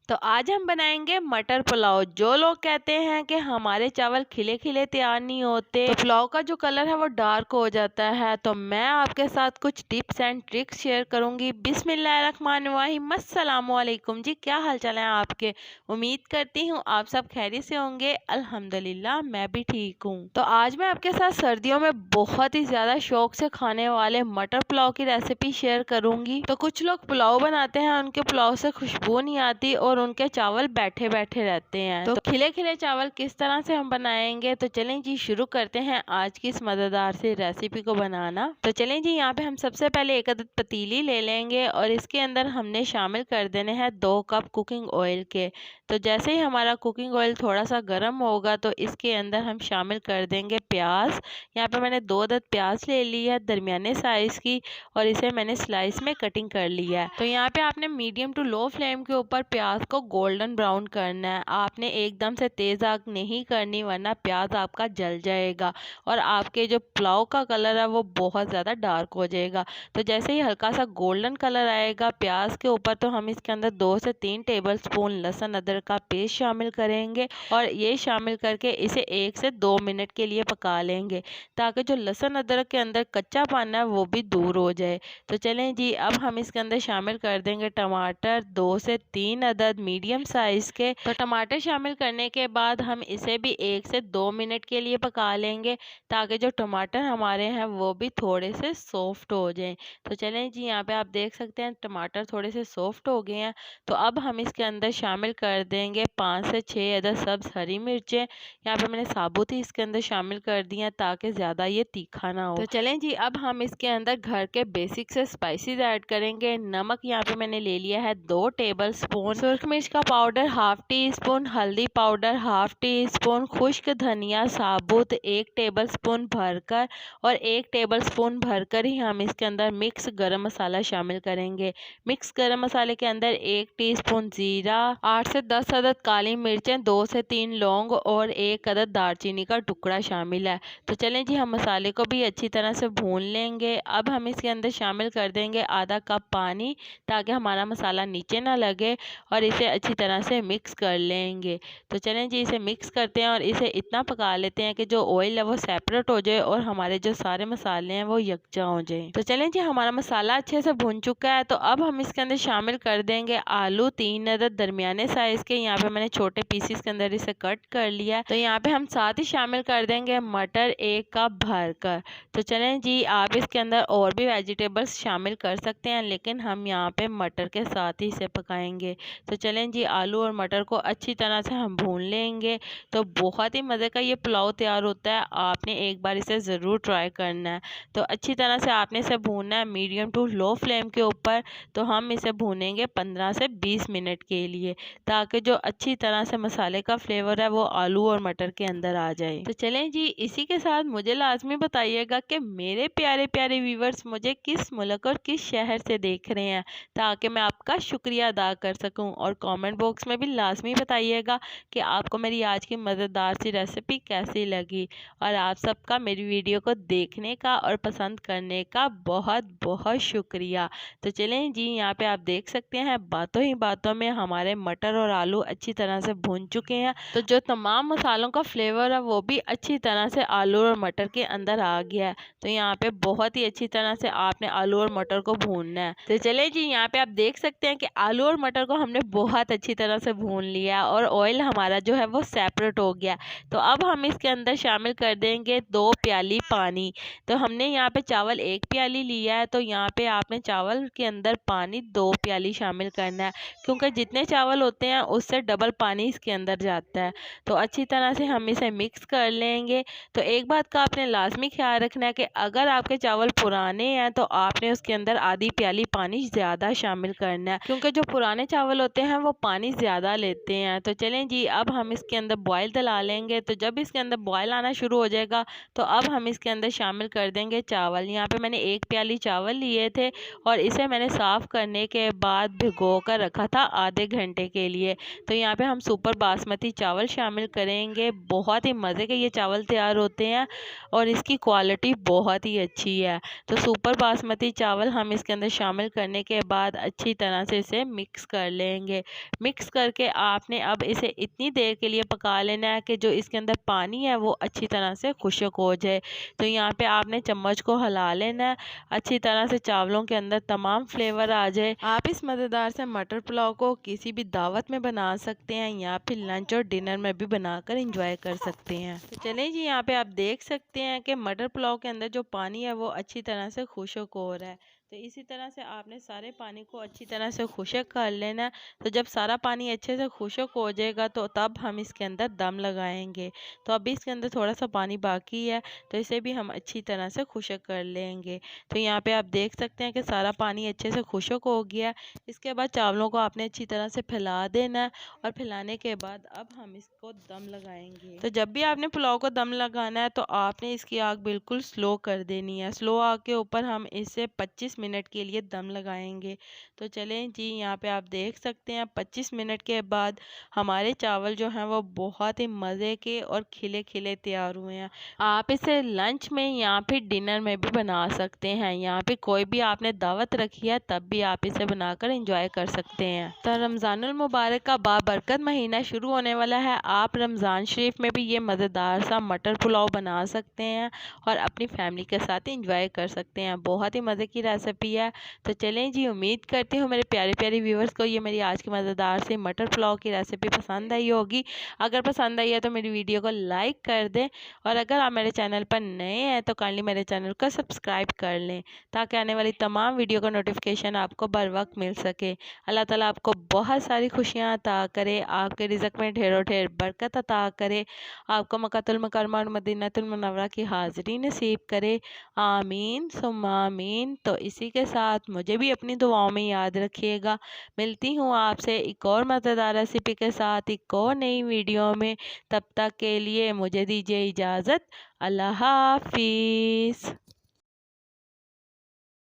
तो आज हम बनाएंगे मटर पुलाव। जो लोग कहते हैं कि हमारे चावल खिले खिले तैयार नहीं होते, तो पुलाव का जो कलर है वो डार्क हो जाता है, तो मैं आपके साथ कुछ टिप्स एंड ट्रिक्स शेयर करूंगी। बिस्मिल्लाहिर्रहमानिर्रहीम। अस्सलामुअलैकुम जी, क्या हाल चाल है आपके? उम्मीद करती हूँ आप सब खैरियत से होंगे। अल्हम्दुलिल्लाह मैं भी ठीक हूँ। तो आज मैं आपके साथ सर्दियों में बहुत ही ज्यादा शौक से खाने वाले मटर पुलाव की रेसिपी शेयर करूंगी। तो कुछ लोग पुलाव बनाते हैं, उनके पुलाव से खुशबू नहीं आती और उनके चावल बैठे बैठे रहते हैं। तो खिले खिले चावल किस तरह से हम बनाएंगे, तो चलें जी शुरू करते हैं आज की इस मजेदार सी रेसिपी को बनाना। तो चलें जी, यहाँ पे हम सबसे पहले एक अदद पतीली ले लेंगे और इसके अंदर हमने शामिल कर देने हैं 2 कप कुकिंग ऑयल के। तो जैसे ही हमारा कुकिंग ऑयल थोड़ा सा गर्म होगा तो इसके अंदर हम शामिल कर देंगे प्याज। यहाँ पे मैंने 2 अदद प्याज ले ली है दरमियाने साइज की और इसे मैंने स्लाइस में कटिंग कर लिया है। तो यहाँ पे आपने मीडियम टू लो फ्लेम के ऊपर प्याज को गोल्डन ब्राउन करना है। आपने एकदम से तेज आग नहीं करनी, वरना प्याज आपका जल जाएगा और आपके जो पुलाव का कलर है वो बहुत ज़्यादा डार्क हो जाएगा। तो जैसे ही हल्का सा गोल्डन कलर आएगा प्याज के ऊपर, तो हम इसके अंदर 2 से 3 टेबल स्पून लहसुन अदरक का पेस्ट शामिल करेंगे और ये शामिल करके इसे 1 से 2 मिनट के लिए पका लेंगे, ताकि जो लहसुन अदरक के अंदर कच्चा पाना है वो भी दूर हो जाए। तो चलें जी, अब हम इसके अंदर शामिल कर देंगे टमाटर 2 से 3 अदद मीडियम साइज के। तो टमाटर शामिल करने के बाद हम इसे भी 1 से 2 मिनट के लिए पका लेंगे, ताकि जो टमाटर हमारे हैं वो भी थोड़े से सॉफ्ट हो जाएं। तो चलें जी, यहाँ पे आप देख सकते हैं टमाटर थोड़े से सॉफ्ट हो गए हैं। तो अब हम इसके अंदर शामिल कर देंगे 5 से 6 अदद सब्ज हरी मिर्चें। यहाँ पे मैंने साबुत ही इसके अंदर शामिल कर दी हैं, ताकि ज़्यादा ये तीखा ना हो। तो चलें जी, अब हम इसके अंदर घर के बेसिक से स्पाइसेस ऐड करेंगे। नमक यहाँ पे मैंने ले लिया है 2 टेबल स्पून, सुरख मिर्च का पाउडर हाफ टी स्पून, हल्दी पाउडर हाफ टी स्पून, खुश्क धनिया साबुत 1 टेबल स्पून भरकर और 1 टेबल स्पून भरकर ही हम इसके अंदर मिक्स गरम मसाला शामिल करेंगे। मिक्स गरम मसाले के अंदर 1 टीस्पून जीरा, 8 से 10 अदद काली मिर्चें, 2 से 3 लौंग और 1 अदद दालचीनी का टुकड़ा शामिल है। तो चलें जी, हम मसाले को भी अच्छी तरह से भून लेंगे। अब हम इसके अंदर शामिल कर देंगे आधा कप पानी, ताकि हमारा मसाला नीचे ना लगे और इसे अच्छी तरह से मिक्स कर लेंगे। तो चलें जी, इसे मिक्स करते हैं और इसे इतना पका लेते हैं कि जो ऑयल है वो सेपरेट हो जाए और हमारे जो सारे मसाले हैं वो यकजा हो जाए। तो चलें जी, हमारा मसाला अच्छे से भुन चुका है। तो अब हम इसके अंदर शामिल कर देंगे आलू 3 अदद दरमियाने साइज के। यहाँ पे मैंने छोटे पीसेस के अंदर इसे कट कर लिया है। तो यहाँ पे हम साथ ही शामिल कर देंगे मटर 1 कप भरकर। तो चलें जी, आप इसके अंदर और भी वेजिटेबल्स शामिल कर सकते हैं, लेकिन हम यहाँ पे मटर के साथ ही इसे पकाएंगे। तो चलें जी, आलू और मटर को अच्छी तरह से हम भून लेंगे। तो बहुत ही मज़े का ये पुलाव तैयार होता है, आपने एक बार इसे ज़रूर ट्राई करना है। तो अच्छी तरह से आपने इसे भूनना है मीडियम टू लो फ्लेम के ऊपर। तो हम इसे भूनेंगे 15 से 20 मिनट के लिए, ताकि जो अच्छी तरह से मसाले का फ्लेवर है वो आलू और मटर के अंदर आ जाए। तो चलें जी, इसी के साथ मुझे लाजमी बताइएगा कि मेरे प्यारे प्यारे व्यूवर्स मुझे किस मुल्क और किस शहर से देख रहे हैं, ताकि मैं आपका शुक्रिया अदा कर सकूं। और कमेंट बॉक्स में भी लाजमी बताइएगा कि आपको मेरी आज की मज़ेदार सी रेसिपी कैसी लगी। और आप सबका मेरी वीडियो को देखने का और पसंद करने का बहुत बहुत शुक्रिया। तो चलें जी, यहाँ पे आप देख सकते हैं बातों ही बातों में हमारे मटर और आलू अच्छी तरह से भून चुके हैं। तो जो तमाम मसालों का फ्लेवर है वो भी अच्छी तरह से आलू और मटर के अंदर आ गया है। तो यहाँ पे बहुत ही अच्छी तरह से आपने आलू और मटर को भूनना है। तो चले जी, यहाँ पे आप देख सकते हैं कि आलू और मटर को हमने बहुत अच्छी तरह से भून लिया और ऑयल हमारा जो है वो सेपरेट हो गया। तो अब हम इसके अंदर शामिल कर देंगे 2 प्याली पानी। तो हमने यहाँ पे चावल 1 प्याली लिया है, तो यहाँ पे आपने चावल के अंदर पानी 2 प्याली शामिल करना है, क्योंकि जितने चावल होते हैं उससे डबल पानी इसके अंदर जाता है। तो अच्छी तरह से हम इसे मिक्स कर लेंगे। तो एक बात का आपने लाजमी ख्याल रखना है कि अगर आपके चावल पुराने हैं तो आपने उसके अंदर आधी प्याली पानी ज़्यादा शामिल करना है, क्योंकि जो पुराने चावल होते हैं वो पानी ज़्यादा लेते हैं। तो चलें जी, अब हम इसके अंदर बॉयल दिला लेंगे। तो जब इसके अंदर बॉयल आना शुरू हो जाएगा तो अब हम इसके अंदर शामिल कर देंगे चावल। यहाँ पे मैंने 1 प्याली चावल लिए थे और इसे मैंने साफ़ करने के बाद भिगो कर रखा था आधे घंटे के लिए। तो यहाँ पे हम सुपर बासमती चावल शामिल करेंगे। बहुत ही मज़े के ये चावल तैयार होते हैं और इसकी क्वालिटी बहुत ही अच्छी है। तो सुपर बासमती चावल हम इसके अंदर शामिल करने के बाद अच्छी तरह से इसे मिक्स कर लेंगे। लेंगे। मिक्स करके आपने अब इसे इतनी देर के लिए पका लेना है कि जो इसके अंदर पानी है वो अच्छी तरह से खुश्क हो जाए। तो यहाँ पे आपने चम्मच को हिला लेना है अच्छी तरह से, चावलों के अंदर तमाम फ्लेवर आ जाए। आप इस मज़ेदार से मटर पुलाव को किसी भी दावत में बना सकते हैं या फिर लंच और डिनर में भी बनाकर एंजॉय कर सकते हैं। तो चलें जी, यहाँ पे आप देख सकते हैं कि मटर पुलाव के अंदर जो पानी है वो अच्छी तरह से खुश्क हो रहा है। तो इसी तरह से आपने सारे पानी को अच्छी तरह से खुश्क कर लेना है। तो जब सारा पानी अच्छे से खुश्क हो जाएगा तो तब हम इसके अंदर दम लगाएंगे। तो अभी इसके अंदर थोड़ा सा पानी बाकी है, तो इसे भी हम अच्छी तरह से खुश्क कर लेंगे। तो यहाँ पे आप देख सकते हैं कि सारा पानी अच्छे से खुश्क हो गया है। इसके बाद चावलों को आपने अच्छी तरह से फैला देना है और फैलाने के बाद अब हम इसको दम लगाएंगे। तो जब भी आपने पुलाव को दम लगाना है तो आपने इसकी आग बिल्कुल स्लो कर देनी है। स्लो आग के ऊपर हम इसे 25 मिनट के लिए दम लगाएंगे। तो चलें जी, यहाँ पे आप देख सकते हैं 25 मिनट के बाद हमारे चावल जो हैं वो बहुत ही मज़े के और खिले खिले तैयार हुए हैं। आप इसे लंच में या फिर डिनर में भी बना सकते हैं। यहाँ पे कोई भी आपने दावत रखी है तब भी आप इसे बनाकर एंजॉय कर सकते हैं। तो रमज़ानुल मुबारक का बाबरकत महीना शुरू होने वाला है। आप रमज़ान शरीफ में भी ये मज़ेदार सा मटर पुलाव बना सकते हैं और अपनी फैमिली के साथ एंजॉय कर सकते हैं। बहुत ही मज़े की रेसिपी है। तो चलें जी, उम्मीद करती हूँ मेरे प्यारे प्यारे व्यूवर्स को ये मेरी आज की मज़ेदार सी मटर पुलाव की रेसिपी पसंद आई होगी। अगर पसंद आई है तो मेरी वीडियो को लाइक कर दें और अगर आप मेरे चैनल पर नए हैं तो काइंडली मेरे चैनल को सब्सक्राइब कर लें ताकि आने वाली तमाम वीडियो का नोटिफिकेशन आपको बर वक्त मिल सके। अल्लाह ताला आपको बहुत सारी खुशियाँ अता करे, आपके रिज़्क़ में ढेरों ढेर बरकत अता करे, आपको मक्कातुल मुकर्रमा और मदीनातुल मुनव्वरा की हाज़िरी नसीब करे। आमीन सुम्मा आमीन। तो इसी के साथ मुझे भी अपनी दुआओं में याद रखिएगा। मिलती हूँ आपसे एक और मज़ेदार रेसिपी के साथ एक और नई वीडियो में। तब तक के लिए मुझे दीजिए इजाज़त। अल्लाह हाफिज़।